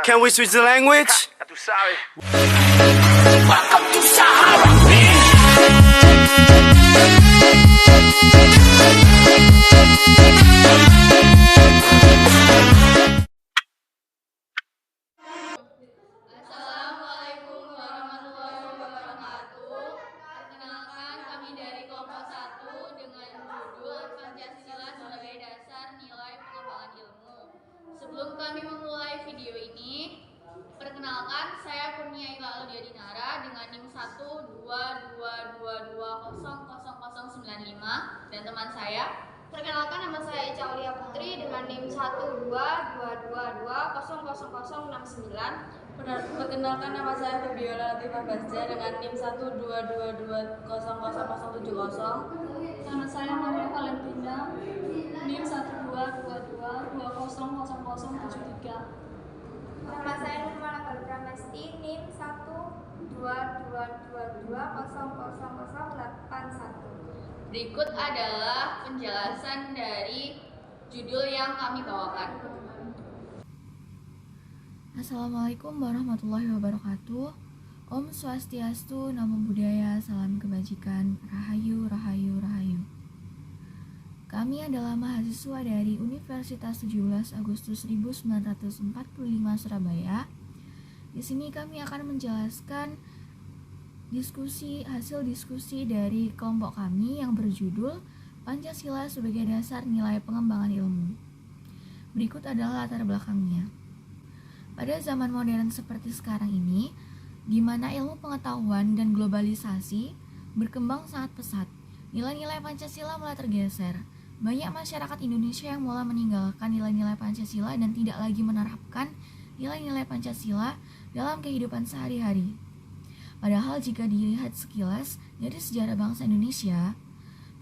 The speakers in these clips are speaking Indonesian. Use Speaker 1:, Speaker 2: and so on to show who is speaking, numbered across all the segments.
Speaker 1: Can we switch the language?
Speaker 2: Ya tú sabes.
Speaker 1: Welcome to Sahara,
Speaker 3: Assalamualaikum warahmatullahi wabarakatuh. Perkenalkan, kami dari kelompok 1 dengan judul Pancasila sebagai dasar nilai pengembangan ilmu. Sebelum kami memulai video ini, perkenalkan, saya Kurnia Ila Aulia Dinara dengan NIM 12222200095 dan teman saya.
Speaker 4: Perkenalkan, nama saya Ica Aulia Putri dengan NIM 12222200069.
Speaker 5: Perkenalkan, nama saya Febiola Latifah Basja dengan NIM 122200070.
Speaker 6: Nama saya Maria Valentina, NIM 12222200073.
Speaker 4: Nama saya Nurmala Balpramesti, NIM 12222200081.
Speaker 3: Berikut adalah penjelasan dari judul yang kami bawakan.
Speaker 7: Assalamualaikum warahmatullahi wabarakatuh. Om Swastiastu, Namo Buddhaya, Salam Kebajikan, Rahayu, Rahayu, Rahayu. Kami adalah mahasiswa dari Universitas 17 Agustus 1945 Surabaya. Di sini kami akan menjelaskan hasil diskusi dari kelompok kami yang berjudul Pancasila sebagai dasar nilai pengembangan ilmu. Berikut adalah latar belakangnya. Pada zaman modern seperti sekarang ini, di mana ilmu pengetahuan dan globalisasi berkembang sangat pesat, nilai-nilai Pancasila mulai tergeser. Banyak masyarakat Indonesia yang mulai meninggalkan nilai-nilai Pancasila dan tidak lagi menerapkan nilai-nilai Pancasila dalam kehidupan sehari-hari. Padahal jika dilihat sekilas dari sejarah bangsa Indonesia,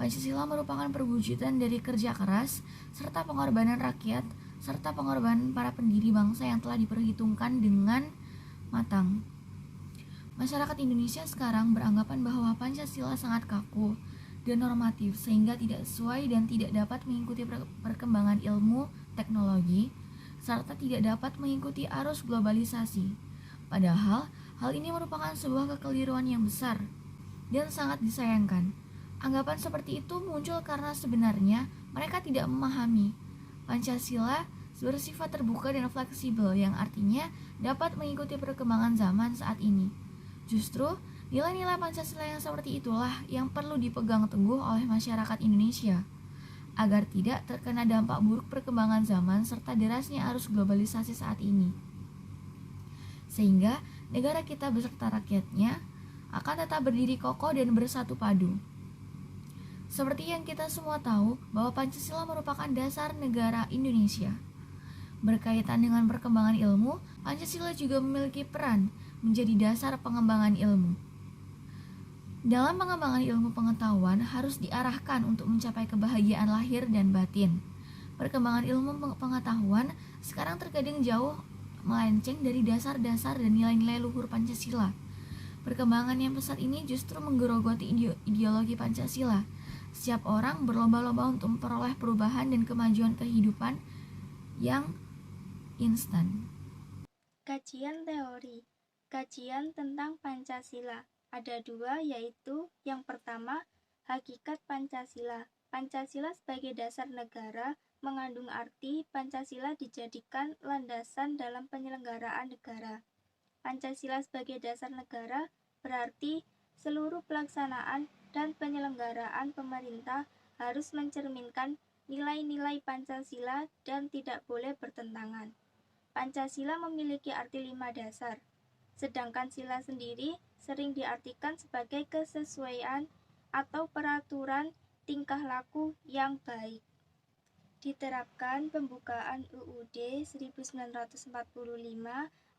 Speaker 7: Pancasila merupakan perwujudan dari kerja keras serta pengorbanan rakyat serta pengorbanan para pendiri bangsa yang telah diperhitungkan dengan matang. Masyarakat Indonesia sekarang beranggapan bahwa Pancasila sangat kaku dan normatif sehingga tidak sesuai dan tidak dapat mengikuti perkembangan ilmu, teknologi, serta tidak dapat mengikuti arus globalisasi. Padahal, hal ini merupakan sebuah kekeliruan yang besar dan sangat disayangkan. Anggapan seperti itu muncul karena sebenarnya mereka tidak memahami Pancasila bersifat terbuka dan fleksibel yang artinya dapat mengikuti perkembangan zaman saat ini. Justru, nilai-nilai Pancasila yang seperti itulah yang perlu dipegang teguh oleh masyarakat Indonesia agar tidak terkena dampak buruk perkembangan zaman serta derasnya arus globalisasi saat ini. Sehingga negara kita beserta rakyatnya akan tetap berdiri kokoh dan bersatu padu. Seperti yang kita semua tahu bahwa Pancasila merupakan dasar negara Indonesia. Berkaitan dengan perkembangan ilmu, Pancasila juga memiliki peran menjadi dasar pengembangan ilmu. Dalam pengembangan ilmu pengetahuan harus diarahkan untuk mencapai kebahagiaan lahir dan batin. Perkembangan ilmu pengetahuan sekarang terkadang jauh melenceng dari dasar-dasar dan nilai-nilai luhur Pancasila. Perkembangan yang pesat ini justru menggerogoti ideologi Pancasila. Setiap orang berlomba-lomba untuk memperoleh perubahan dan kemajuan kehidupan yang instan.
Speaker 4: Kajian teori. Kajian tentang Pancasila. Ada dua, yaitu yang pertama, hakikat Pancasila. Pancasila sebagai dasar negara mengandung arti Pancasila dijadikan landasan dalam penyelenggaraan negara. Pancasila sebagai dasar negara berarti seluruh pelaksanaan dan penyelenggaraan pemerintah harus mencerminkan nilai-nilai Pancasila dan tidak boleh bertentangan. Pancasila memiliki arti 5 dasar, sedangkan sila sendiri sering diartikan sebagai kesesuaian atau peraturan tingkah laku yang baik. Diterapkan pembukaan UUD 1945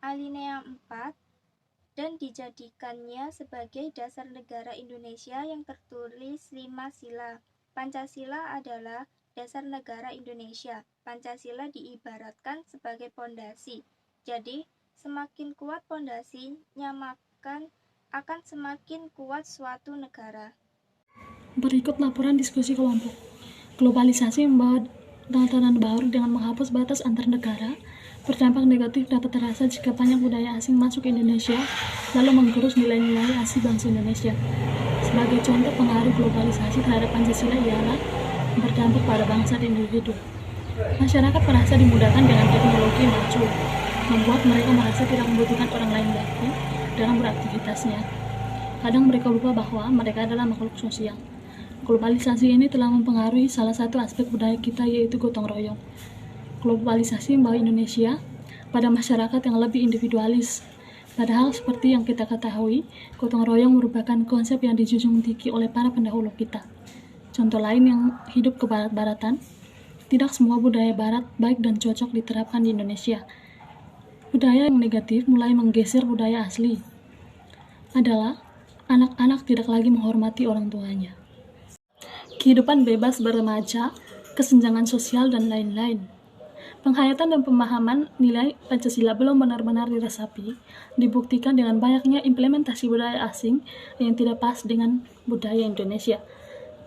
Speaker 4: alinea 4 dan dijadikannya sebagai dasar negara Indonesia yang tertulis 5 sila. Pancasila adalah dasar negara Indonesia. Pancasila diibaratkan sebagai pondasi. Jadi, semakin kuat pondasinya maka akan semakin kuat suatu negara.
Speaker 6: Berikut laporan diskusi kelompok. Globalisasi membawa tatanan baru dengan menghapus batas antar negara, Berdampak negatif dapat terasa jika banyak budaya asing masuk ke Indonesia, lalu menggerus nilai-nilai asli bangsa Indonesia. Sebagai contoh pengaruh globalisasi terhadap Pancasila ialah berdampak pada bangsa dan individu. Masyarakat merasa dimudahkan dengan teknologi maju, membuat mereka merasa tidak membutuhkan orang lain lagi dalam beraktivitasnya. Kadang mereka lupa bahwa mereka adalah makhluk sosial. Globalisasi ini telah mempengaruhi salah satu aspek budaya kita, yaitu gotong royong. Globalisasi membawa Indonesia pada masyarakat yang lebih individualis. Padahal seperti yang kita ketahui, gotong royong merupakan konsep yang dijunjung tinggi oleh para pendahulu kita. Contoh lain yang hidup ke barat-baratan, tidak semua budaya barat baik dan cocok diterapkan di Indonesia. Budaya yang negatif mulai menggeser budaya asli adalah anak-anak tidak lagi menghormati orang tuanya. Kehidupan bebas beremaja, kesenjangan sosial, dan lain-lain. Penghayatan dan pemahaman nilai Pancasila belum benar-benar diresapi, dibuktikan dengan banyaknya implementasi budaya asing yang tidak pas dengan budaya Indonesia.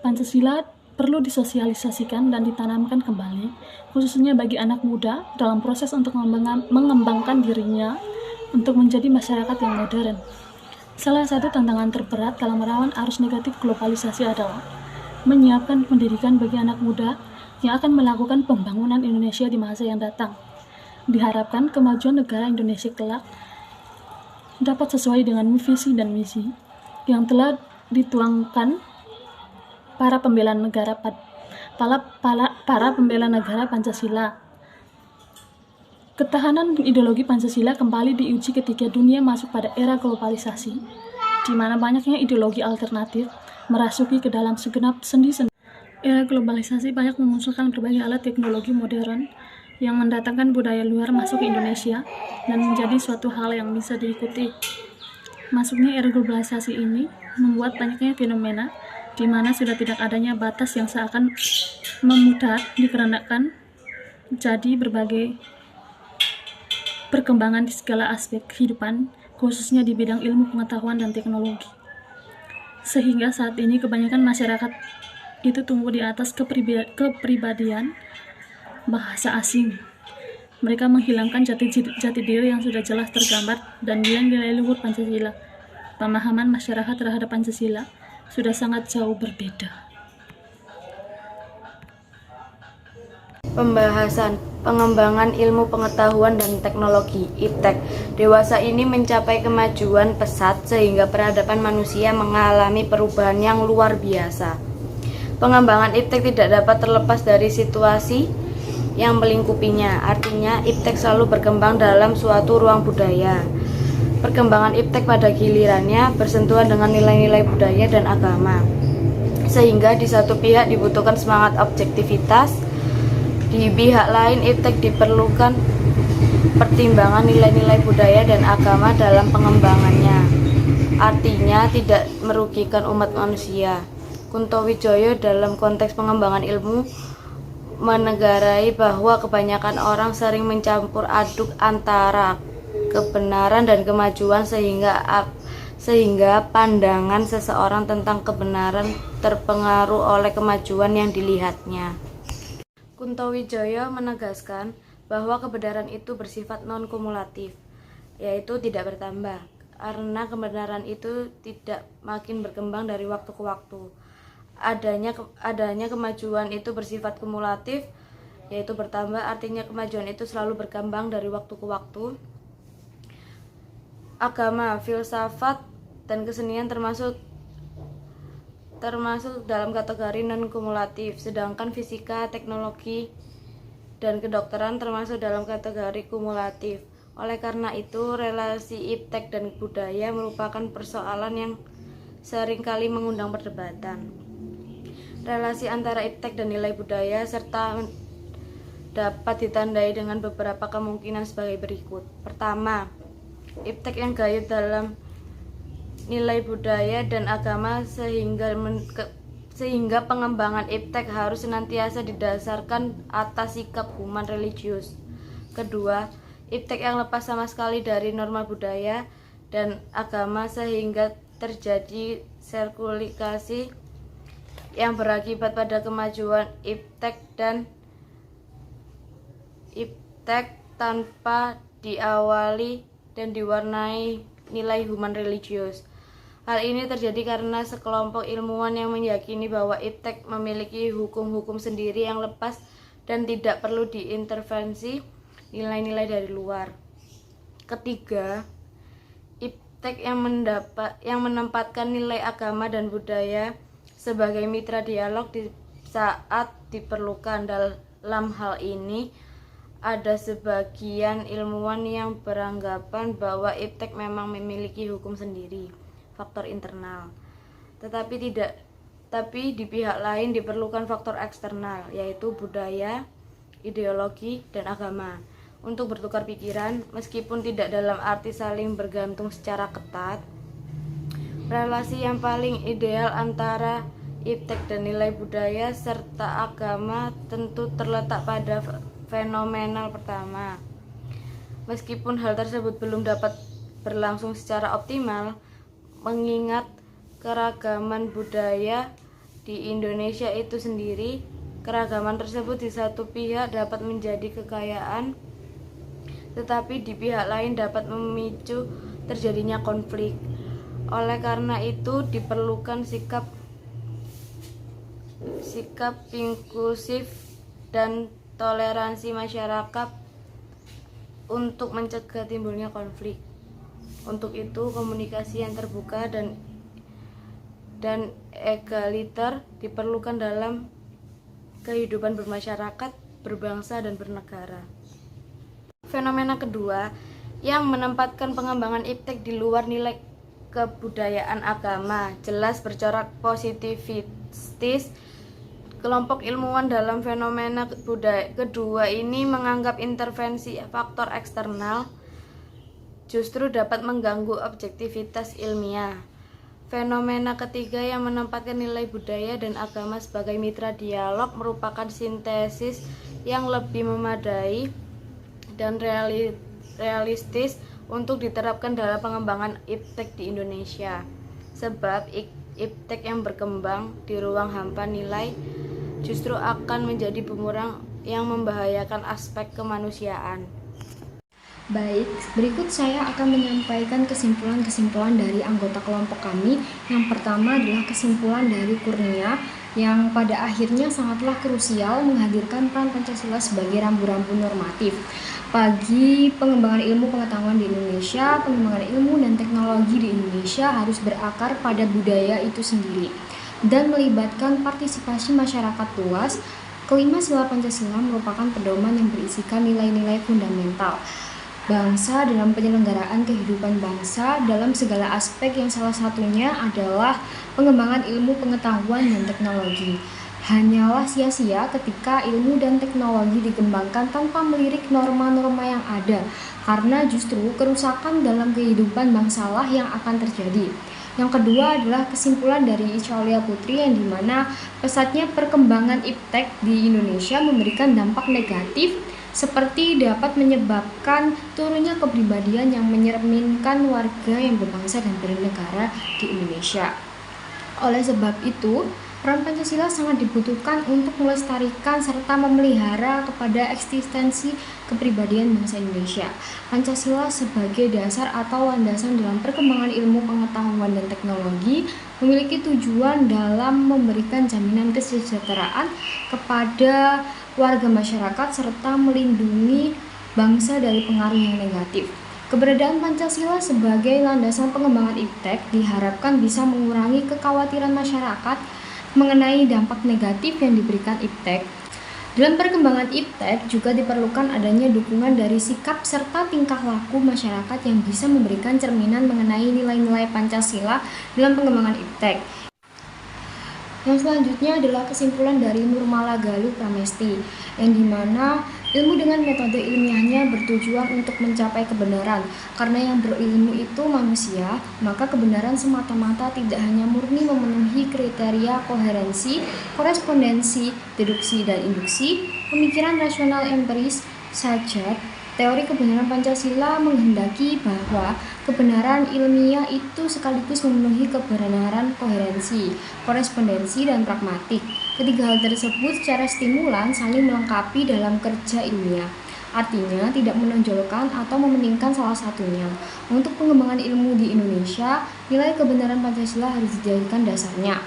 Speaker 6: Pancasila perlu disosialisasikan dan ditanamkan kembali, khususnya bagi anak muda dalam proses untuk mengembangkan dirinya untuk menjadi masyarakat yang modern. Salah satu tantangan terberat dalam melawan arus negatif globalisasi adalah menyiapkan pendidikan bagi anak muda yang akan melakukan pembangunan Indonesia di masa yang datang. Diharapkan kemajuan negara Indonesia kelak dapat sesuai dengan visi dan misi yang telah dituangkan para pembela negara Pancasila. Ketahanan ideologi Pancasila kembali diuji ketika dunia masuk pada era globalisasi, di mana banyaknya ideologi alternatif merasuki ke dalam segenap sendi-sendi. Era globalisasi banyak mengusulkan berbagai alat teknologi modern yang mendatangkan budaya luar masuk ke Indonesia dan menjadi suatu hal yang bisa diikuti. Masuknya era globalisasi ini membuat banyaknya fenomena di mana sudah tidak adanya batas yang seakan memutar dikarenakan jadi berbagai perkembangan di segala aspek kehidupan, khususnya di bidang ilmu pengetahuan dan teknologi. Sehingga saat ini kebanyakan masyarakat itu tumbuh di atas kepribadian bahasa asing. Mereka menghilangkan jati diri yang sudah jelas tergambar dan nilai-nilai luhur Pancasila. Pemahaman masyarakat terhadap Pancasila sudah sangat jauh berbeda.
Speaker 5: Pembahasan pengembangan ilmu pengetahuan dan teknologi (IPTEK). Dewasa ini mencapai kemajuan pesat sehingga peradaban manusia mengalami perubahan yang luar biasa. Pengembangan IPTEK tidak dapat terlepas dari situasi yang melingkupinya. Artinya, IPTEK selalu berkembang dalam suatu ruang budaya. Perkembangan IPTEK pada gilirannya bersentuhan dengan nilai-nilai budaya dan agama. Sehingga di satu pihak dibutuhkan semangat objektivitas, di pihak lain IPTEK diperlukan pertimbangan nilai-nilai budaya dan agama dalam pengembangannya. Artinya tidak merugikan umat manusia. Kunto Wijoyo dalam konteks pengembangan ilmu menegarai bahwa kebanyakan orang sering mencampur aduk antara kebenaran dan kemajuan sehingga pandangan seseorang tentang kebenaran terpengaruh oleh kemajuan yang dilihatnya. Kunto Wijoyo menegaskan bahwa kebenaran itu bersifat non-kumulatif, yaitu tidak bertambah, karena kebenaran itu tidak makin berkembang dari waktu ke waktu. Adanya kemajuan itu bersifat kumulatif, yaitu bertambah, artinya kemajuan itu selalu berkembang dari waktu ke waktu. Agama, filsafat, dan kesenian termasuk dalam kategori non-kumulatif, sedangkan fisika, teknologi, dan kedokteran termasuk dalam kategori kumulatif. Oleh karena itu, relasi IPTEK dan budaya merupakan persoalan yang seringkali mengundang perdebatan. Relasi antara IPTEK dan nilai budaya serta dapat ditandai dengan beberapa kemungkinan sebagai berikut. Pertama, IPTEK yang gayut dalam nilai budaya dan agama sehingga pengembangan IPTEK harus senantiasa didasarkan atas sikap human religius. Kedua, IPTEK yang lepas sama sekali dari norma budaya dan agama sehingga terjadi sirkulasi yang berakibat pada kemajuan IPTEK tanpa diawali dan diwarnai nilai human religius. Hal ini terjadi karena sekelompok ilmuwan yang meyakini bahwa iptek memiliki hukum-hukum sendiri yang lepas dan tidak perlu diintervensi nilai-nilai dari luar. Ketiga, iptek yang menempatkan nilai agama dan budaya sebagai mitra dialog di saat diperlukan. Dalam hal ini, ada sebagian ilmuwan yang beranggapan bahwa iptek memang memiliki hukum sendiri, faktor internal. Tapi di pihak lain diperlukan faktor eksternal, yaitu budaya, ideologi, dan agama, untuk bertukar pikiran, meskipun tidak dalam arti saling bergantung secara ketat. Relasi yang paling ideal antara iptek dan nilai budaya serta agama tentu terletak pada fenomenal pertama. Meskipun hal tersebut belum dapat berlangsung secara optimal, mengingat keragaman budaya di Indonesia itu sendiri, keragaman tersebut di satu pihak dapat menjadi kekayaan, tetapi di pihak lain dapat memicu terjadinya konflik. Oleh karena itu diperlukan sikap inklusif dan toleransi masyarakat untuk mencegah timbulnya konflik. Untuk itu, komunikasi yang terbuka dan egaliter diperlukan dalam kehidupan bermasyarakat, berbangsa, dan bernegara. Fenomena kedua yang menempatkan pengembangan iptek di luar nilai kebudayaan agama jelas bercorak positivistis. Kelompok ilmuwan dalam fenomena kedua ini menganggap intervensi faktor eksternal justru dapat mengganggu objektivitas ilmiah. Fenomena ketiga yang menempatkan nilai budaya dan agama sebagai mitra dialog merupakan sintesis yang lebih memadai dan realistis untuk diterapkan dalam pengembangan iptek di Indonesia. Sebab iptek yang berkembang di ruang hampa nilai justru akan menjadi bumerang yang membahayakan aspek kemanusiaan.
Speaker 2: Baik, berikut saya akan menyampaikan kesimpulan-kesimpulan dari anggota kelompok kami. Yang pertama adalah kesimpulan dari Kurnia yang pada akhirnya sangatlah krusial menghadirkan peran Pancasila sebagai rambu-rambu normatif bagi pengembangan ilmu pengetahuan di Indonesia. Pengembangan ilmu dan teknologi di Indonesia harus berakar pada budaya itu sendiri dan melibatkan partisipasi masyarakat luas. Kelima sila Pancasila merupakan pedoman yang berisikan nilai-nilai fundamental bangsa dalam penyelenggaraan kehidupan bangsa dalam segala aspek, yang salah satunya adalah pengembangan ilmu pengetahuan dan teknologi. Hanyalah sia-sia ketika ilmu dan teknologi dikembangkan tanpa melirik norma-norma yang ada, karena justru kerusakan dalam kehidupan bangsalah yang akan terjadi. Yang kedua adalah kesimpulan dari Isyaulia Putri, yang dimana pesatnya perkembangan iptek di Indonesia memberikan dampak negatif seperti dapat menyebabkan turunnya kepribadian yang mencerminkan warga yang berbangsa dan bernegara di Indonesia. Oleh sebab itu, peran Pancasila sangat dibutuhkan untuk melestarikan serta memelihara kepada eksistensi kepribadian bangsa Indonesia. Pancasila sebagai dasar atau landasan dalam perkembangan ilmu pengetahuan dan teknologi memiliki tujuan dalam memberikan jaminan kesejahteraan kepada warga masyarakat serta melindungi bangsa dari pengaruh yang negatif. Keberadaan Pancasila sebagai landasan pengembangan iptek diharapkan bisa mengurangi kekhawatiran masyarakat mengenai dampak negatif yang diberikan iptek. Dalam perkembangan iptek juga diperlukan adanya dukungan dari sikap serta tingkah laku masyarakat yang bisa memberikan cerminan mengenai nilai-nilai Pancasila dalam pengembangan iptek. Yang selanjutnya adalah kesimpulan dari Nurmala Galuh Pramesti, yang dimana ilmu dengan metode ilmiahnya bertujuan untuk mencapai kebenaran. Karena yang berilmu itu manusia, maka kebenaran semata-mata tidak hanya murni memenuhi kriteria koherensi, korespondensi, deduksi, dan induksi, pemikiran rasional empiris saja. Teori kebenaran Pancasila menghendaki bahwa kebenaran ilmiah itu sekaligus memenuhi kebenaran koherensi, korespondensi, dan pragmatik. Ketiga hal tersebut secara stimulan saling melengkapi dalam kerja ilmiah. Artinya tidak menonjolkan atau mementingkan salah satunya. Untuk pengembangan ilmu di Indonesia, nilai kebenaran Pancasila harus dijadikan dasarnya.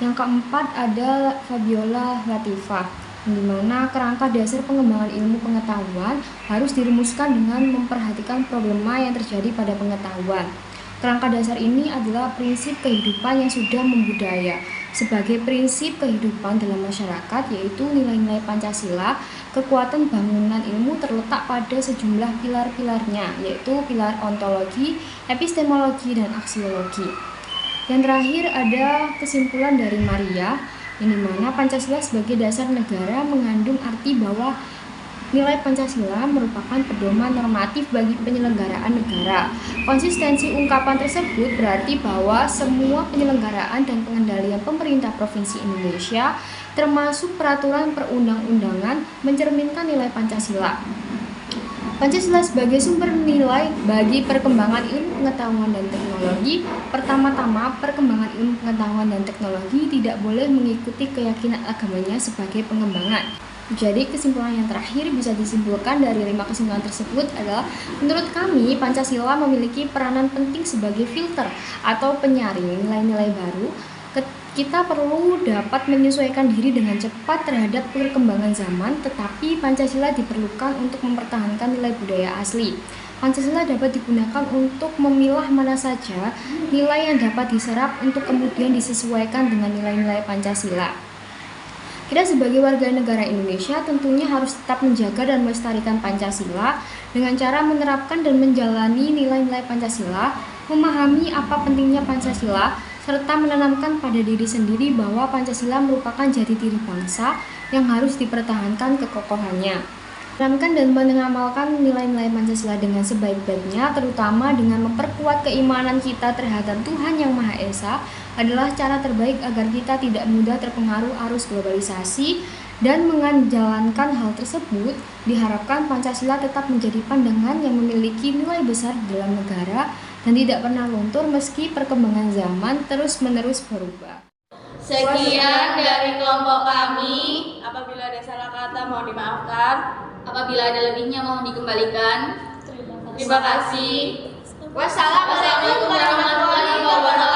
Speaker 2: Yang keempat ada Fabiola Latifah, di mana kerangka dasar pengembangan ilmu pengetahuan harus dirumuskan dengan memperhatikan problema yang terjadi pada pengetahuan. Kerangka dasar ini adalah prinsip kehidupan yang sudah membudaya. Sebagai prinsip kehidupan dalam masyarakat, yaitu nilai-nilai Pancasila, kekuatan bangunan ilmu terletak pada sejumlah pilar-pilarnya, yaitu pilar ontologi, epistemologi, dan aksiologi. Yang terakhir ada kesimpulan dari Maria, yang dimana Pancasila sebagai dasar negara mengandung arti bahwa nilai Pancasila merupakan pedoman normatif bagi penyelenggaraan negara. Konsistensi ungkapan tersebut berarti bahwa semua penyelenggaraan dan pengendalian pemerintah Provinsi Indonesia, termasuk peraturan perundang-undangan, mencerminkan nilai Pancasila. Pancasila sebagai sumber nilai bagi perkembangan ilmu pengetahuan dan teknologi. Pertama-tama, perkembangan ilmu pengetahuan dan teknologi tidak boleh mengikuti keyakinan agamanya sebagai pengembangan. Jadi kesimpulan yang terakhir bisa disimpulkan dari 5 kesimpulan tersebut adalah menurut kami Pancasila memiliki peranan penting sebagai filter atau penyaring nilai-nilai baru. Kita perlu dapat menyesuaikan diri dengan cepat terhadap perkembangan zaman, tetapi Pancasila diperlukan untuk mempertahankan nilai budaya asli. Pancasila dapat digunakan untuk memilah mana saja nilai yang dapat diserap untuk kemudian disesuaikan dengan nilai-nilai Pancasila. Kita sebagai warga negara Indonesia tentunya harus tetap menjaga dan melestarikan Pancasila dengan cara menerapkan dan menjalani nilai-nilai Pancasila, memahami apa pentingnya Pancasila, serta menanamkan pada diri sendiri bahwa Pancasila merupakan jati diri bangsa yang harus dipertahankan kekokohannya. Menanamkan dan mengamalkan nilai-nilai Pancasila dengan sebaik-baiknya, terutama dengan memperkuat keimanan kita terhadap Tuhan Yang Maha Esa, adalah cara terbaik agar kita tidak mudah terpengaruh arus globalisasi. Dan menjalankan hal tersebut, diharapkan Pancasila tetap menjadi pandangan yang memiliki nilai besar dalam negara dan tidak pernah luntur meski perkembangan zaman terus-menerus berubah.
Speaker 3: Sekian dari kelompok kami. Apabila ada salah kata mohon dimaafkan. Apabila ada lebihnya mohon dikembalikan. Terima kasih. Wassalamualaikum warahmatullahi wabarakatuh.